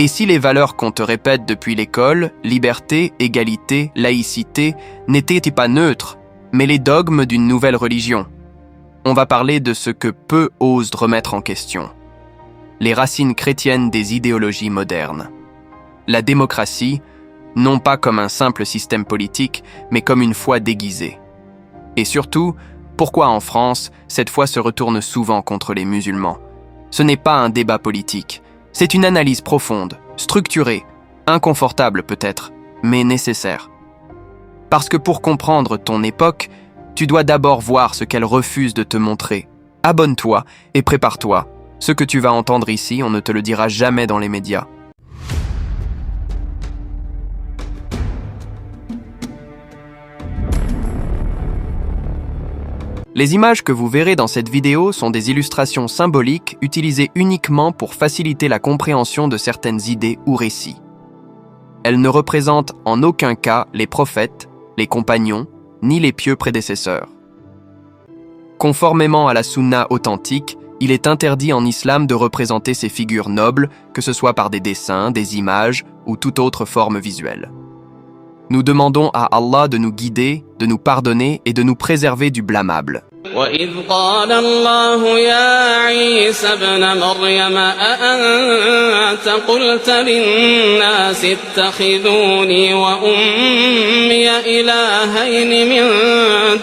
Et si les valeurs qu'on te répète depuis l'école, liberté, égalité, laïcité, n'étaient pas neutres, mais les dogmes d'une nouvelle religion? On va parler de ce que peu osent remettre en question. Les racines chrétiennes des idéologies modernes. La démocratie, non pas comme un simple système politique, mais comme une foi déguisée. Et surtout, pourquoi en France, cette foi se retourne souvent contre les musulmans? Ce n'est pas un débat politique, c'est une analyse profonde, structurée, inconfortable peut-être, mais nécessaire. Parce que pour comprendre ton époque, tu dois d'abord voir ce qu'elle refuse de te montrer. Abonne-toi et prépare-toi. Ce que tu vas entendre ici, on ne te le dira jamais dans les médias. Les images que vous verrez dans cette vidéo sont des illustrations symboliques utilisées uniquement pour faciliter la compréhension de certaines idées ou récits. Elles ne représentent en aucun cas les prophètes, les compagnons, ni les pieux prédécesseurs. Conformément à la sunna authentique, il est interdit en islam de représenter ces figures nobles, que ce soit par des dessins, des images ou toute autre forme visuelle. Nous demandons à Allah de nous guider, de nous pardonner et de nous préserver du blâmable. وَإِذْ قَالَ اللَّهُ يَا عِيسَى ابْنَ مَرْيَمَ أَأَنْتَ قُلْتَ لِلنَّاسِ اتَّخِذُونِي وَأُمِّيَ إِلَٰهَيْنِ مِن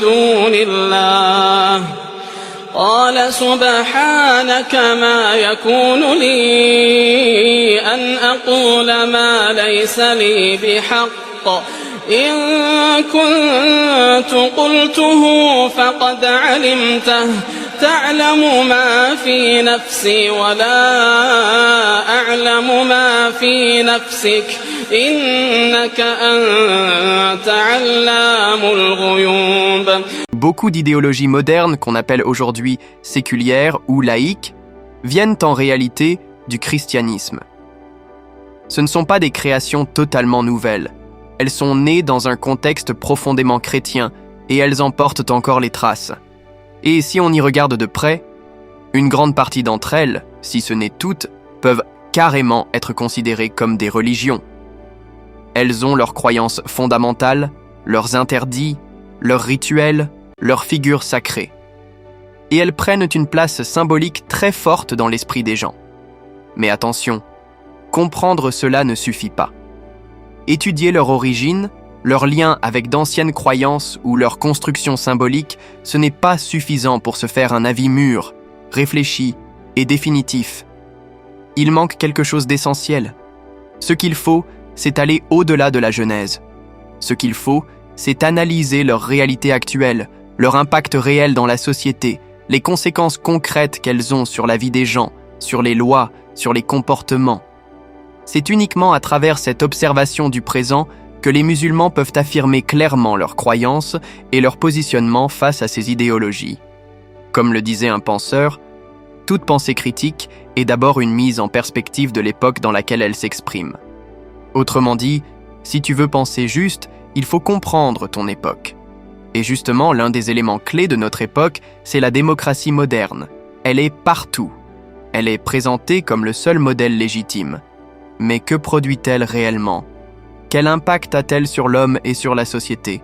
دُونِ اللَّهِ قَالَ سُبْحَانَكَ مَا يَكُونُ لِي أَنْ أَقُولَ مَا لَيْسَ لِي بِحَقٍّ إن كنت قلته فقد علمته تعلم ما في نفسي ولا أعلم ما في نفسك إنك أنت علام الغيوب. Beaucoup d'idéologies modernes qu'on appelle aujourd'hui séculières ou laïques viennent en réalité du christianisme. Ce ne sont pas des créations totalement nouvelles. Elles sont nées dans un contexte profondément chrétien et elles en portent encore les traces. Et si on y regarde de près, une grande partie d'entre elles, si ce n'est toutes, peuvent carrément être considérées comme des religions. Elles ont leurs croyances fondamentales, leurs interdits, leurs rituels, leurs figures sacrées. Et elles prennent une place symbolique très forte dans l'esprit des gens. Mais attention, comprendre cela ne suffit pas. Étudier leur origine, leur lien avec d'anciennes croyances ou leur construction symbolique, ce n'est pas suffisant pour se faire un avis mûr, réfléchi et définitif. Il manque quelque chose d'essentiel. Ce qu'il faut, c'est aller au-delà de la Genèse. Ce qu'il faut, c'est analyser leur réalité actuelle, leur impact réel dans la société, les conséquences concrètes qu'elles ont sur la vie des gens, sur les lois, sur les comportements. C'est uniquement à travers cette observation du présent que les musulmans peuvent affirmer clairement leurs croyances et leur positionnement face à ces idéologies. Comme le disait un penseur, toute pensée critique est d'abord une mise en perspective de l'époque dans laquelle elle s'exprime. Autrement dit, si tu veux penser juste, il faut comprendre ton époque. Et justement, l'un des éléments clés de notre époque, c'est la démocratie moderne. Elle est partout. Elle est présentée comme le seul modèle légitime. Mais que produit-elle réellement? Quel impact a-t-elle sur l'homme et sur la société?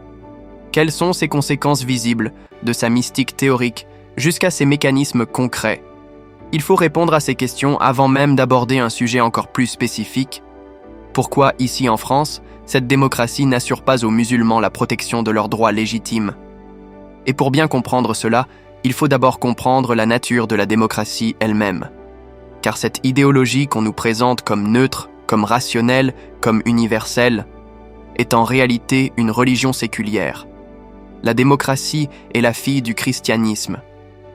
Quelles sont ses conséquences visibles, de sa mystique théorique jusqu'à ses mécanismes concrets? Il faut répondre à ces questions avant même d'aborder un sujet encore plus spécifique. Pourquoi, ici en France, cette démocratie n'assure pas aux musulmans la protection de leurs droits légitimes? Et pour bien comprendre cela, il faut d'abord comprendre la nature de la démocratie elle-même. Car cette idéologie qu'on nous présente comme neutre, comme rationnelle, comme universelle, est en réalité une religion séculière. La démocratie est la fille du christianisme.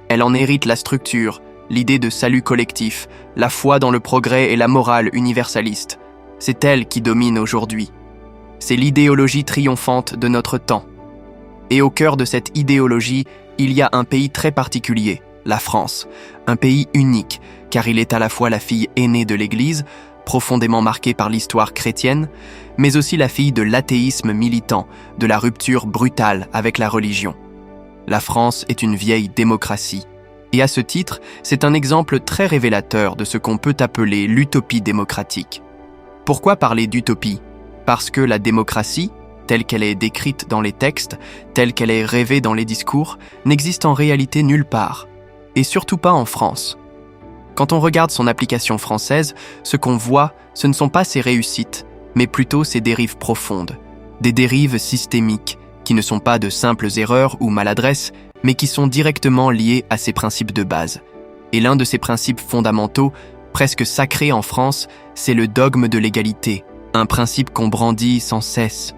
Elle en hérite la structure, l'idée de salut collectif, la foi dans le progrès et la morale universaliste. C'est elle qui domine aujourd'hui. C'est l'idéologie triomphante de notre temps. Et au cœur de cette idéologie, il y a un pays très particulier, la France, un pays unique, car il est à la fois la fille aînée de l'Église, profondément marquée par l'histoire chrétienne, mais aussi la fille de l'athéisme militant, de la rupture brutale avec la religion. La France est une vieille démocratie, et à ce titre, c'est un exemple très révélateur de ce qu'on peut appeler l'utopie démocratique. Pourquoi parler d'utopie? Parce que la démocratie, telle qu'elle est décrite dans les textes, telle qu'elle est rêvée dans les discours, n'existe en réalité nulle part, et surtout pas en France. Quand on regarde son application française, ce qu'on voit, ce ne sont pas ses réussites, mais plutôt ses dérives profondes, des dérives systémiques, qui ne sont pas de simples erreurs ou maladresses, mais qui sont directement liées à ses principes de base. Et l'un de ces principes fondamentaux, presque sacrés en France, c'est le dogme de l'égalité, un principe qu'on brandit sans cesse,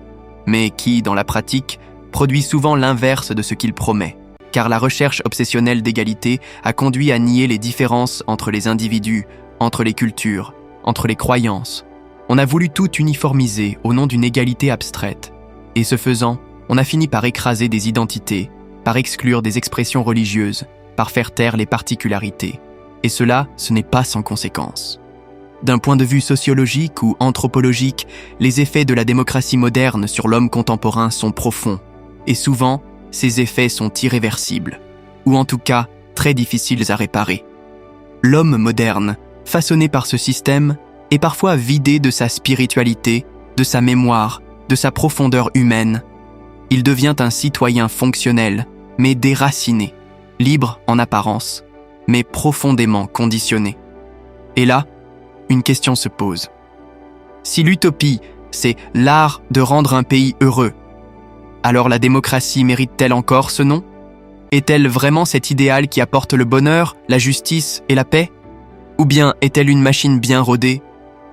mais qui, dans la pratique, produit souvent l'inverse de ce qu'il promet, car la recherche obsessionnelle d'égalité a conduit à nier les différences entre les individus, entre les cultures, entre les croyances. On a voulu tout uniformiser au nom d'une égalité abstraite, et ce faisant, on a fini par écraser des identités, par exclure des expressions religieuses, par faire taire les particularités. Et cela, ce n'est pas sans conséquence. D'un point de vue sociologique ou anthropologique, les effets de la démocratie moderne sur l'homme contemporain sont profonds, et souvent, ces effets sont irréversibles, ou en tout cas, très difficiles à réparer. L'homme moderne, façonné par ce système, est parfois vidé de sa spiritualité, de sa mémoire, de sa profondeur humaine. Il devient un citoyen fonctionnel, mais déraciné, libre en apparence, mais profondément conditionné. Et là, une question se pose. Si l'utopie, c'est l'art de rendre un pays heureux, alors la démocratie mérite-t-elle encore ce nom? Est-elle vraiment cet idéal qui apporte le bonheur, la justice et la paix? Ou bien est-elle une machine bien rodée,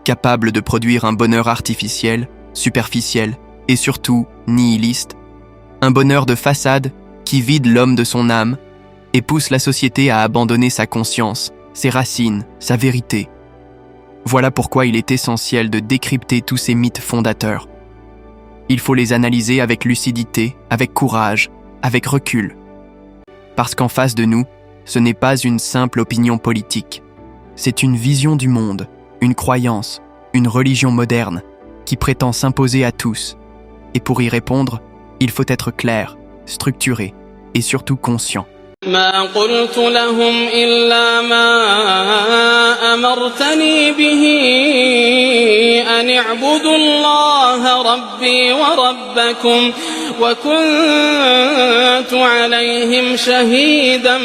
capable de produire un bonheur artificiel, superficiel et surtout nihiliste? Un bonheur de façade qui vide l'homme de son âme et pousse la société à abandonner sa conscience, ses racines, sa vérité. Voilà pourquoi il est essentiel de décrypter tous ces mythes fondateurs. Il faut les analyser avec lucidité, avec courage, avec recul. Parce qu'en face de nous, ce n'est pas une simple opinion politique. C'est une vision du monde, une croyance, une religion moderne qui prétend s'imposer à tous. Et pour y répondre, il faut être clair, structuré et surtout conscient. ما قلت لهم إلا ما أمرتني به أن اعبدوا الله ربي وربكم وكنت عليهم شهيدا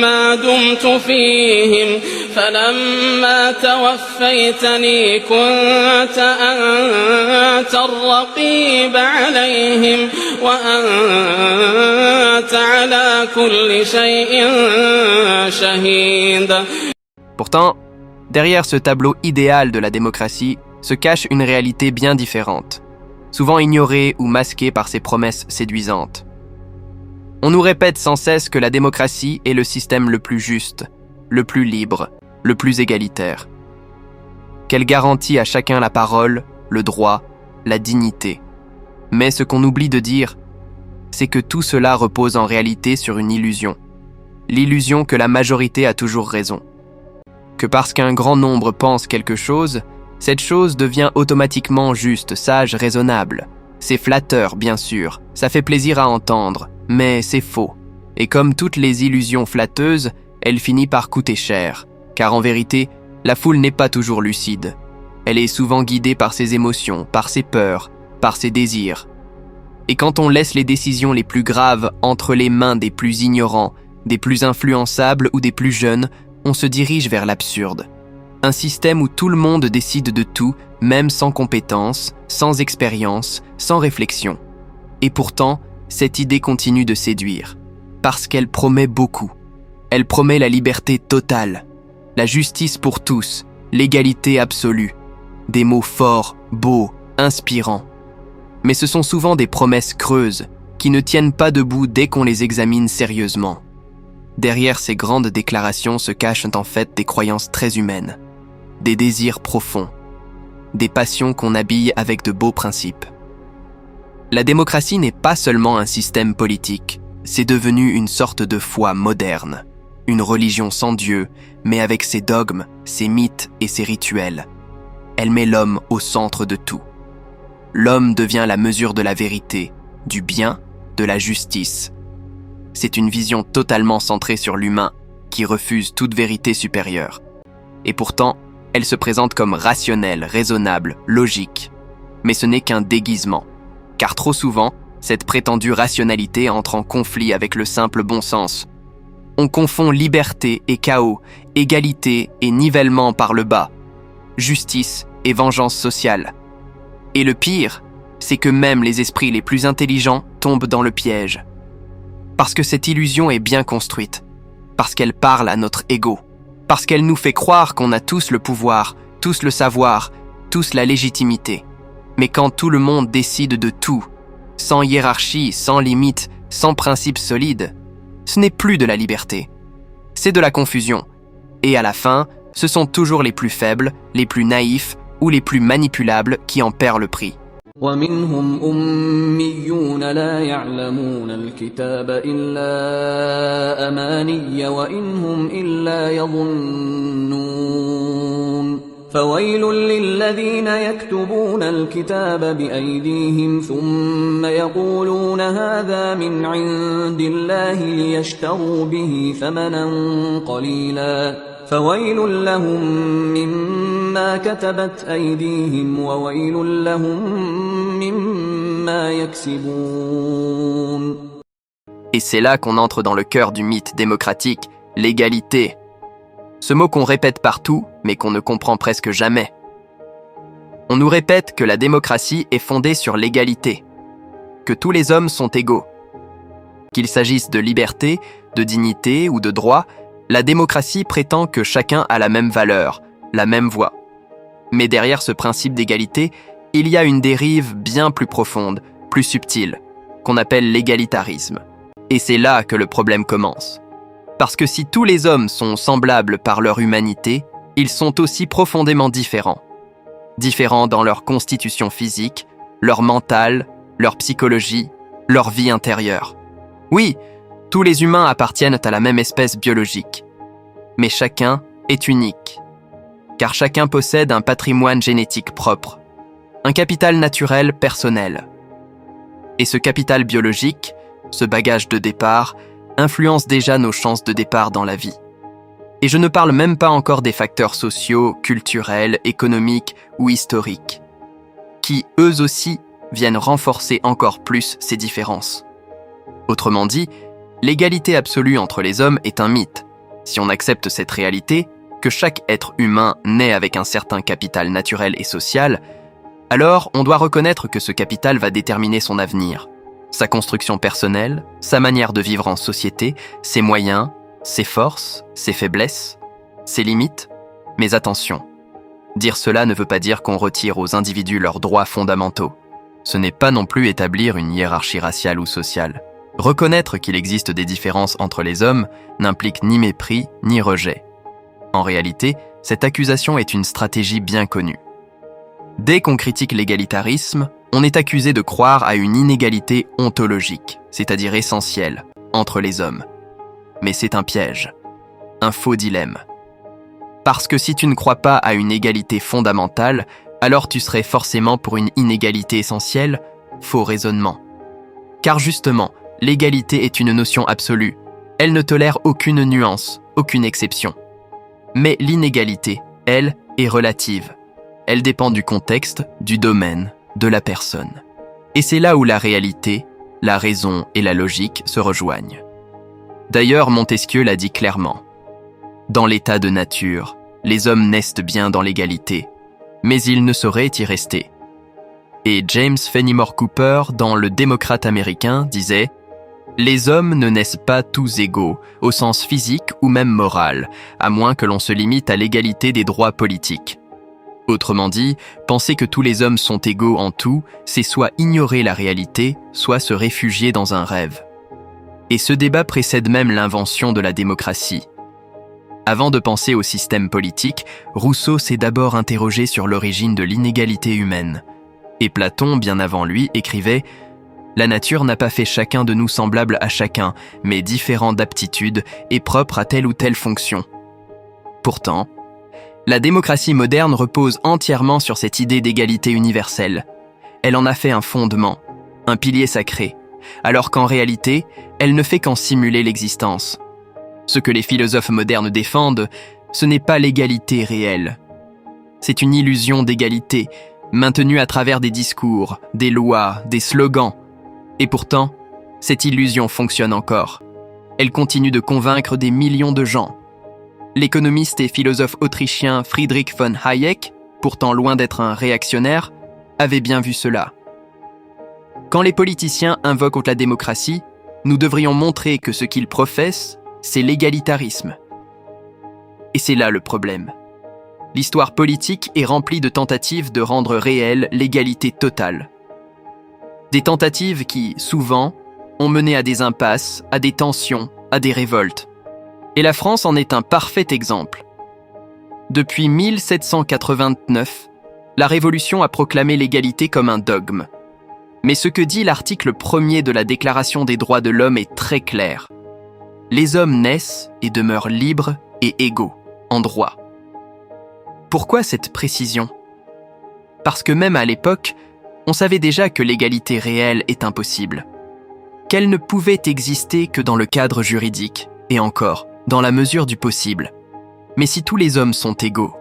ما دمت فيهم فلما توفيتني كنت أنت الرقيب عليهم وأنت على كل شيء شهيد. Pourtant, derrière ce tableau idéal de la démocratie se cache une réalité bien différente, souvent ignorée ou masquée par ses promesses séduisantes. On nous répète sans cesse que la démocratie est le système le plus juste, le plus libre, le plus égalitaire. Qu'elle garantit à chacun la parole, le droit, la dignité. Mais ce qu'on oublie de dire, c'est que tout cela repose en réalité sur une illusion. L'illusion que la majorité a toujours raison. Que parce qu'un grand nombre pense quelque chose, cette chose devient automatiquement juste, sage, raisonnable. C'est flatteur, bien sûr, ça fait plaisir à entendre, mais c'est faux. Et comme toutes les illusions flatteuses, elle finit par coûter cher. Car en vérité, la foule n'est pas toujours lucide. Elle est souvent guidée par ses émotions, par ses peurs, par ses désirs. Et quand on laisse les décisions les plus graves entre les mains des plus ignorants, des plus influençables ou des plus jeunes, on se dirige vers l'absurde. Un système où tout le monde décide de tout, même sans compétence, sans expérience, sans réflexion. Et pourtant, cette idée continue de séduire, parce qu'elle promet beaucoup. Elle promet la liberté totale, la justice pour tous, l'égalité absolue. Des mots forts, beaux, inspirants. Mais ce sont souvent des promesses creuses, qui ne tiennent pas debout dès qu'on les examine sérieusement. Derrière ces grandes déclarations se cachent en fait des croyances très humaines, des désirs profonds, des passions qu'on habille avec de beaux principes. La démocratie n'est pas seulement un système politique, c'est devenu une sorte de foi moderne, une religion sans Dieu, mais avec ses dogmes, ses mythes et ses rituels. Elle met l'homme au centre de tout. L'homme devient la mesure de la vérité, du bien, de la justice. C'est une vision totalement centrée sur l'humain, qui refuse toute vérité supérieure. Et pourtant, Elle se présente comme rationnelle, raisonnable, logique. Mais ce n'est qu'un déguisement, car trop souvent, cette prétendue rationalité entre en conflit avec le simple bon sens. On confond liberté et chaos, égalité et nivellement par le bas, justice et vengeance sociale. Et le pire, c'est que même les esprits les plus intelligents tombent dans le piège. Parce que cette illusion est bien construite, parce qu'elle parle à notre ego, parce qu'elle nous fait croire qu'on a tous le pouvoir, tous le savoir, tous la légitimité. Mais quand tout le monde décide de tout, sans hiérarchie, sans limite, sans principe solide, ce n'est plus de la liberté. C'est de la confusion. Et à la fin, ce sont toujours les plus faibles, les plus naïfs ou les plus manipulables qui en perdent le prix. ومنهم أميون لا يعلمون الكتاب إلا أماني وإن هم إلا يظنون فويل للذين يكتبون الكتاب بأيديهم ثم يقولون هذا من عند الله ليشتروا به ثمنا قليلا فويل لهم مما كتبت أيديهم وويل لهم مما يكسبون. Et c'est là qu'on entre dans le cœur du mythe démocratique, l'égalité. Ce mot qu'on répète partout, mais qu'on ne comprend presque jamais. On nous répète que la démocratie est fondée sur l'égalité, que tous les hommes sont égaux. Qu'il s'agisse de liberté, de dignité ou de droit, la démocratie prétend que chacun a la même valeur, la même voix. Mais derrière ce principe d'égalité, il y a une dérive bien plus profonde, plus subtile, qu'on appelle l'égalitarisme. Et c'est là que le problème commence. Parce que si tous les hommes sont semblables par leur humanité, ils sont aussi profondément différents. Différents dans leur constitution physique, leur mental, leur psychologie, leur vie intérieure. Oui, tous les humains appartiennent à la même espèce biologique. Mais chacun est unique. Car chacun possède un patrimoine génétique propre, un capital naturel personnel. Et ce capital biologique, ce bagage de départ, influence déjà nos chances de départ dans la vie. Et je ne parle même pas encore des facteurs sociaux, culturels, économiques ou historiques, qui, eux aussi, viennent renforcer encore plus ces différences. Autrement dit, l'égalité absolue entre les hommes est un mythe. Si on accepte cette réalité, que chaque être humain naît avec un certain capital naturel et social, alors on doit reconnaître que ce capital va déterminer son avenir, sa construction personnelle, sa manière de vivre en société, ses moyens, ses forces, ses faiblesses, ses limites. Mais attention, dire cela ne veut pas dire qu'on retire aux individus leurs droits fondamentaux. Ce n'est pas non plus établir une hiérarchie raciale ou sociale. Reconnaître qu'il existe des différences entre les hommes n'implique ni mépris ni rejet. En réalité, cette accusation est une stratégie bien connue. Dès qu'on critique l'égalitarisme, on est accusé de croire à une inégalité ontologique, c'est-à-dire essentielle, entre les hommes. Mais c'est un piège, un faux dilemme. Parce que si tu ne crois pas à une égalité fondamentale, alors tu serais forcément pour une inégalité essentielle, faux raisonnement. Car justement, l'égalité est une notion absolue. Elle ne tolère aucune nuance, aucune exception. Mais l'inégalité, elle, est relative. Elle dépend du contexte, du domaine, de la personne. Et c'est là où la réalité, la raison et la logique se rejoignent. D'ailleurs, Montesquieu l'a dit clairement. Dans l'état de nature, les hommes naissent bien dans l'égalité, mais ils ne sauraient y rester. Et James Fenimore Cooper, dans Le démocrate américain, disait « Les hommes ne naissent pas tous égaux, au sens physique ou même moral, à moins que l'on se limite à l'égalité des droits politiques. » Autrement dit, penser que tous les hommes sont égaux en tout, c'est soit ignorer la réalité, soit se réfugier dans un rêve. Et ce débat précède même l'invention de la démocratie. Avant de penser au système politique, Rousseau s'est d'abord interrogé sur l'origine de l'inégalité humaine. Et Platon, bien avant lui, écrivait « La nature n'a pas fait chacun de nous semblable à chacun, mais différent d'aptitude et propre à telle ou telle fonction. » Pourtant, la démocratie moderne repose entièrement sur cette idée d'égalité universelle. Elle en a fait un fondement, un pilier sacré, alors qu'en réalité, elle ne fait qu'en simuler l'existence. Ce que les philosophes modernes défendent, ce n'est pas l'égalité réelle, C'est une illusion d'égalité, maintenue à travers des discours, des lois, des slogans. Et pourtant, cette illusion fonctionne encore. Elle continue de convaincre des millions de gens. L'économiste et philosophe autrichien Friedrich von Hayek, pourtant loin d'être un réactionnaire, avait bien vu cela. Quand les politiciens invoquent la démocratie, nous devrions montrer que ce qu'ils professent, c'est l'égalitarisme. Et c'est là le problème. L'histoire politique est remplie de tentatives de rendre réelle l'égalité totale. Des tentatives qui, souvent, ont mené à des impasses, à des tensions, à des révoltes. Et la France en est un parfait exemple. Depuis 1789, la Révolution a proclamé l'égalité comme un dogme. Mais ce que dit l'article 1er de la Déclaration des droits de l'homme est très clair. Les hommes naissent et demeurent libres et égaux, en droit. Pourquoi cette précision ? Parce que même à l'époque, on savait déjà que l'égalité réelle est impossible. Qu'elle ne pouvait exister que dans le cadre juridique, et encore, dans la mesure du possible. Mais si tous les hommes sont égaux,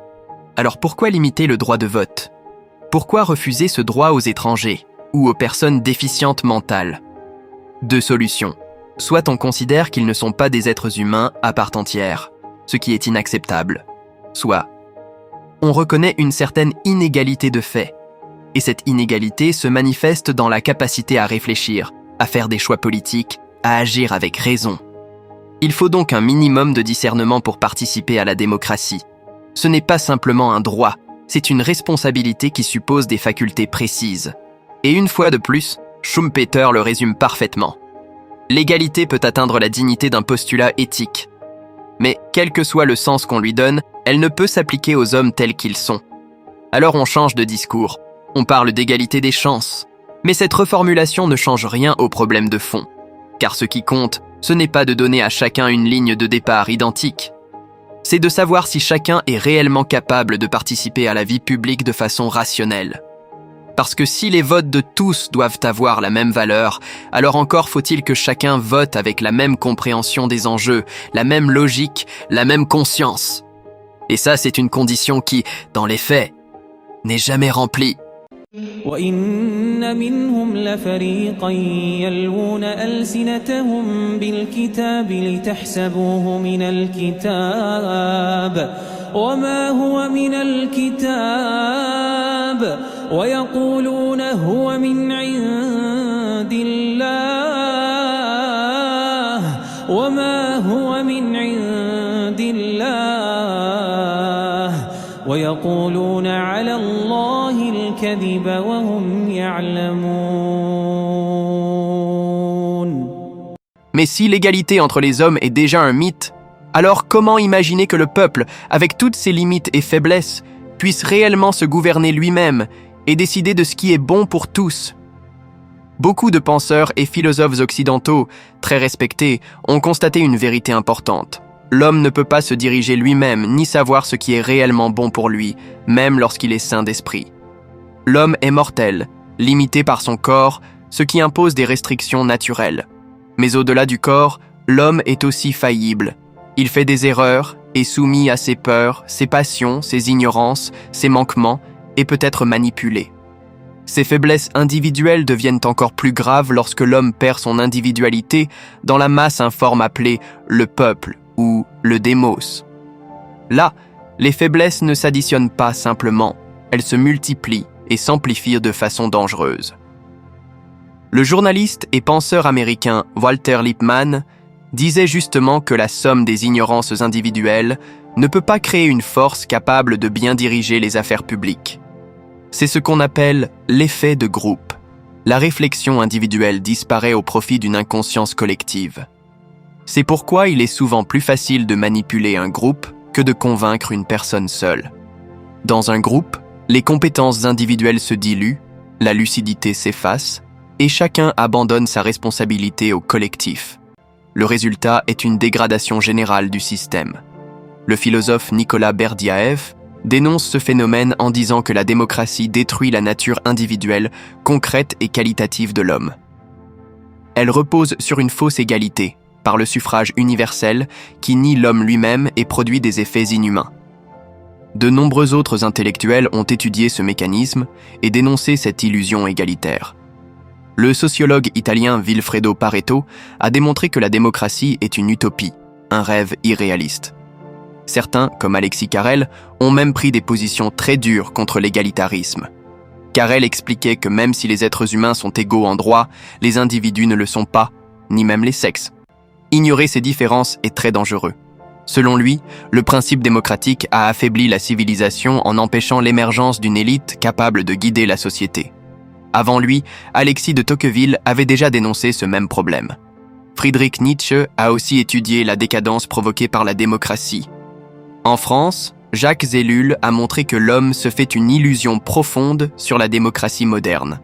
alors pourquoi limiter le droit de vote ? Pourquoi refuser ce droit aux étrangers ou aux personnes déficientes mentales ? Deux solutions. Soit on considère qu'ils ne sont pas des êtres humains à part entière, ce qui est inacceptable. Soit on reconnaît une certaine inégalité de fait. Et cette inégalité se manifeste dans la capacité à réfléchir, à faire des choix politiques, à agir avec raison. Il faut donc un minimum de discernement pour participer à la démocratie. Ce n'est pas simplement un droit, c'est une responsabilité qui suppose des facultés précises. Et une fois de plus, Schumpeter le résume parfaitement. L'égalité peut atteindre la dignité d'un postulat éthique. Mais quel que soit le sens qu'on lui donne, elle ne peut s'appliquer aux hommes tels qu'ils sont. Alors on change de discours. On parle d'égalité des chances. Mais cette reformulation ne change rien au problème de fond. Car ce qui compte, ce n'est pas de donner à chacun une ligne de départ identique. C'est de savoir si chacun est réellement capable de participer à la vie publique de façon rationnelle. Parce que si les votes de tous doivent avoir la même valeur, alors encore faut-il que chacun vote avec la même compréhension des enjeux, la même logique, la même conscience. Et ça, c'est une condition qui, dans les faits, n'est jamais remplie. وَإِنَّ مِنْهُمْ لَفَرِيقًا يَلْوُونَ أَلْسِنَتَهُمْ بِالْكِتَابِ لِتَحْسَبُوهُ مِنَ الْكِتَابِ وَمَا هُوَ مِنَ الْكِتَابِ وَيَقُولُونَ هُوَ مِنْ عِنْدِ اللَّهِ وَمَا هُوَ مِنْ عِنْدِ اللَّهِ وَيَقُولُونَ عَلَى اللَّهِ الْكَذِبَ وَهُمْ يَعْلَمُونَ. Mais si l'égalité entre les hommes est déjà un mythe, alors comment imaginer que le peuple, avec toutes ses limites et faiblesses, puisse réellement se gouverner lui-même et décider de ce qui est bon pour tous ? Beaucoup de penseurs et philosophes occidentaux, très respectés, ont constaté une vérité importante. L'homme ne peut pas se diriger lui-même ni savoir ce qui est réellement bon pour lui, même lorsqu'il est sain d'esprit. L'homme est mortel, limité par son corps, ce qui impose des restrictions naturelles. Mais au-delà du corps, l'homme est aussi faillible. Il fait des erreurs, est soumis à ses peurs, ses passions, ses ignorances, ses manquements, et peut être manipulé. Ces faiblesses individuelles deviennent encore plus graves lorsque l'homme perd son individualité dans la masse informe appelée le peuple ou le démos. Là, les faiblesses ne s'additionnent pas simplement, elles se multiplient et s'amplifient de façon dangereuse. Le journaliste et penseur américain Walter Lippmann disait justement que la somme des ignorances individuelles ne peut pas créer une force capable de bien diriger les affaires publiques. C'est ce qu'on appelle l'effet de groupe. La réflexion individuelle disparaît au profit d'une inconscience collective. C'est pourquoi il est souvent plus facile de manipuler un groupe que de convaincre une personne seule. Dans un groupe, les compétences individuelles se diluent, la lucidité s'efface, et chacun abandonne sa responsabilité au collectif. Le résultat est une dégradation générale du système. Le philosophe Nicolas Berdyaev dénonce ce phénomène en disant que la démocratie détruit la nature individuelle, concrète et qualitative de l'homme. Elle repose sur une fausse égalité, par le suffrage universel qui nie l'homme lui-même et produit des effets inhumains. De nombreux autres intellectuels ont étudié ce mécanisme et dénoncé cette illusion égalitaire. Le sociologue italien Vilfredo Pareto a démontré que la démocratie est une utopie, un rêve irréaliste. Certains, comme Alexis Carrel, ont même pris des positions très dures contre l'égalitarisme. Carrel expliquait que même si les êtres humains sont égaux en droit, les individus ne le sont pas, ni même les sexes. Ignorer ces différences est très dangereux. Selon lui, le principe démocratique a affaibli la civilisation en empêchant l'émergence d'une élite capable de guider la société. Avant lui, Alexis de Tocqueville avait déjà dénoncé ce même problème. Friedrich Nietzsche a aussi étudié la décadence provoquée par la démocratie. En France, Jacques Ellul a montré que l'homme se fait une illusion profonde sur la démocratie moderne.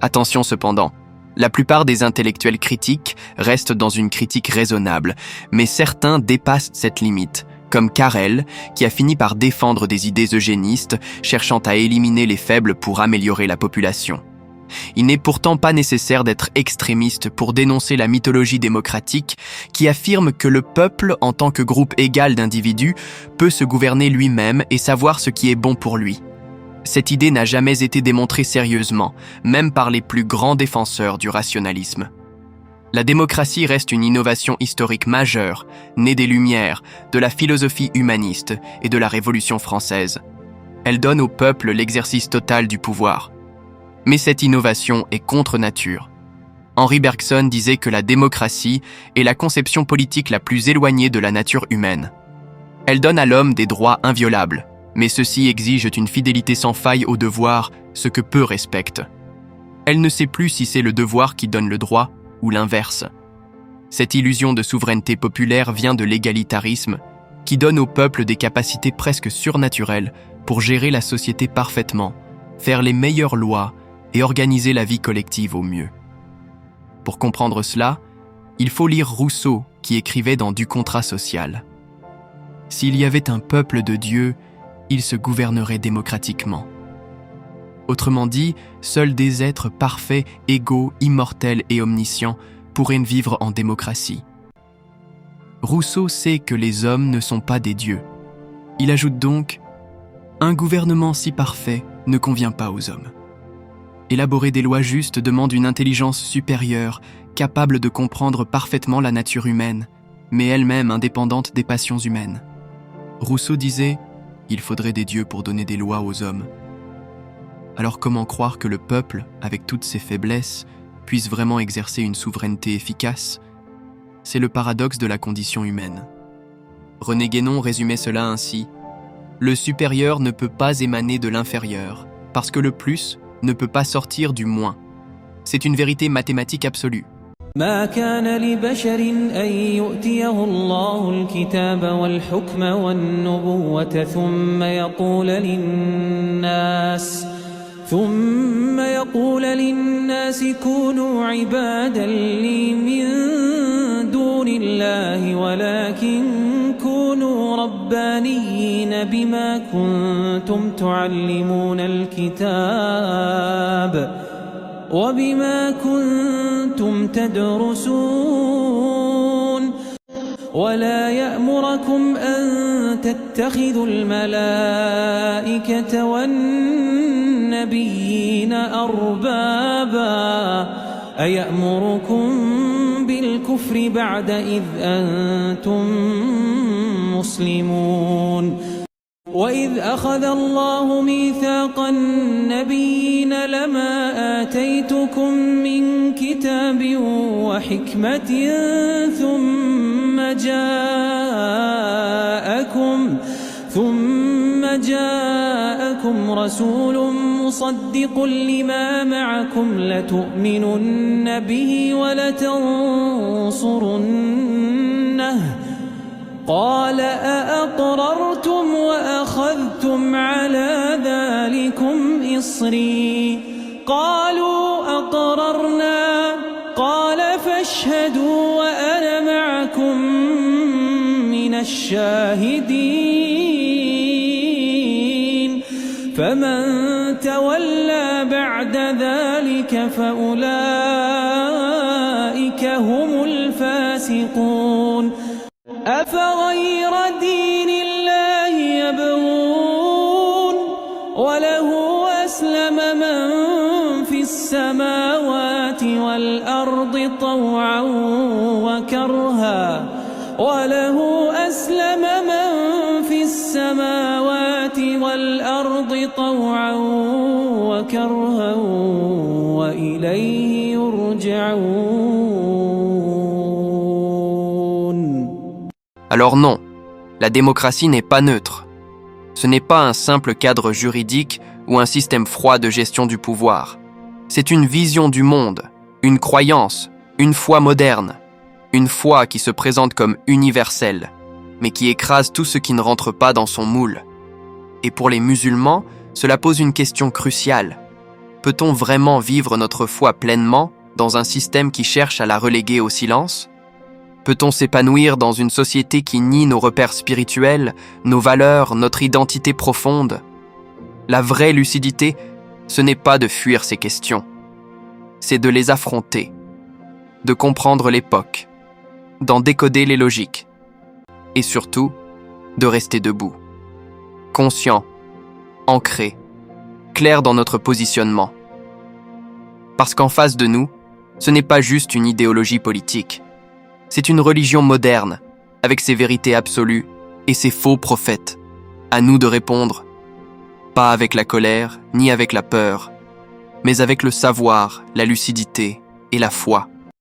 Attention cependant, la plupart des intellectuels critiques restent dans une critique raisonnable, mais certains dépassent cette limite, comme Carrel, qui a fini par défendre des idées eugénistes cherchant à éliminer les faibles pour améliorer la population. Il n'est pourtant pas nécessaire d'être extrémiste pour dénoncer la mythologie démocratique qui affirme que le peuple, en tant que groupe égal d'individus, peut se gouverner lui-même et savoir ce qui est bon pour lui. Cette idée n'a jamais été démontrée sérieusement, même par les plus grands défenseurs du rationalisme. La démocratie reste une innovation historique majeure, née des Lumières, de la philosophie humaniste et de la Révolution française. Elle donne au peuple l'exercice total du pouvoir. Mais cette innovation est contre nature. Henri Bergson disait que la démocratie est la conception politique la plus éloignée de la nature humaine. Elle donne à l'homme des droits inviolables, mais ceux-ci exigent une fidélité sans faille au devoir, ce que peu respectent. Elle ne sait plus si c'est le devoir qui donne le droit ou l'inverse. Cette illusion de souveraineté populaire vient de l'égalitarisme, qui donne au peuple des capacités presque surnaturelles pour gérer la société parfaitement, faire les meilleures lois et organiser la vie collective au mieux. Pour comprendre cela, il faut lire Rousseau qui écrivait dans Du contrat social. S'il y avait un peuple de Dieu, il se gouvernerait démocratiquement. Autrement dit, seuls des êtres parfaits, égaux, immortels et omniscients pourraient vivre en démocratie. Rousseau sait que les hommes ne sont pas des dieux. Il ajoute donc « Un gouvernement si parfait ne convient pas aux hommes. Élaborer des lois justes demande une intelligence supérieure, capable de comprendre parfaitement la nature humaine, mais elle-même indépendante des passions humaines. » Rousseau disait « Il faudrait des dieux pour donner des lois aux hommes. » Alors comment croire que le peuple, avec toutes ses faiblesses, puisse vraiment exercer une souveraineté efficace ? C'est le paradoxe de la condition humaine. René Guénon résumait cela ainsi : le supérieur ne peut pas émaner de l'inférieur, parce que le plus ne peut pas sortir du moins. C'est une vérité mathématique absolue. ما كان لبشر أن يؤتيه الله الكتاب والحكم والنبوة ثم يقول للناس كونوا عبادا لي من دون الله ولكن كونوا ربانيين بما كنتم تعلمون الكتاب وبما كنتم تدرسون ولا يأمركم أن تتخذوا الملائكة والنبيين أربابا أيأمركم بالكفر بعد إذ أنتم مسلمون وإذ أخذ الله ميثاق النبيين لما آتيتكم من كتاب وحكمة ثم جاءكم رسول مصدق لما معكم لتؤمنن به ولتنصرنه قال أأقررتم وأخذتم على ذلكم إصري قالوا أقررنا قال فاشهدوا وأنا معكم من الشاهدين فمن تولى بعد ذلك فأولئك هم الفاسقون أفغير دين الله يبغون من في السماوات والأرض طوعا وكرها وله أسلم من في السماوات والأرض طوعا وكرها وإليه يرجعون. Alors non, la démocratie n'est pas neutre. Ce n'est pas un simple cadre juridique ou un système froid de gestion du pouvoir. C'est une vision du monde, une croyance, une foi moderne, une foi qui se présente comme universelle, mais qui écrase tout ce qui ne rentre pas dans son moule. Et pour les musulmans, cela pose une question cruciale. Peut-on vraiment vivre notre foi pleinement dans un système qui cherche à la reléguer au silence ? Peut-on s'épanouir dans une société qui nie nos repères spirituels, nos valeurs, notre identité profonde ? La vraie lucidité, ce n'est pas de fuir ces questions. C'est de les affronter, de comprendre l'époque, d'en décoder les logiques, et surtout, de rester debout, conscient, ancré, clair dans notre positionnement. Parce qu'en face de nous, ce n'est pas juste une idéologie politique. C'est une religion moderne, avec ses vérités absolues et ses faux prophètes. À nous de répondre, pas avec la colère, ni avec la peur, mais avec le savoir, la lucidité et la foi.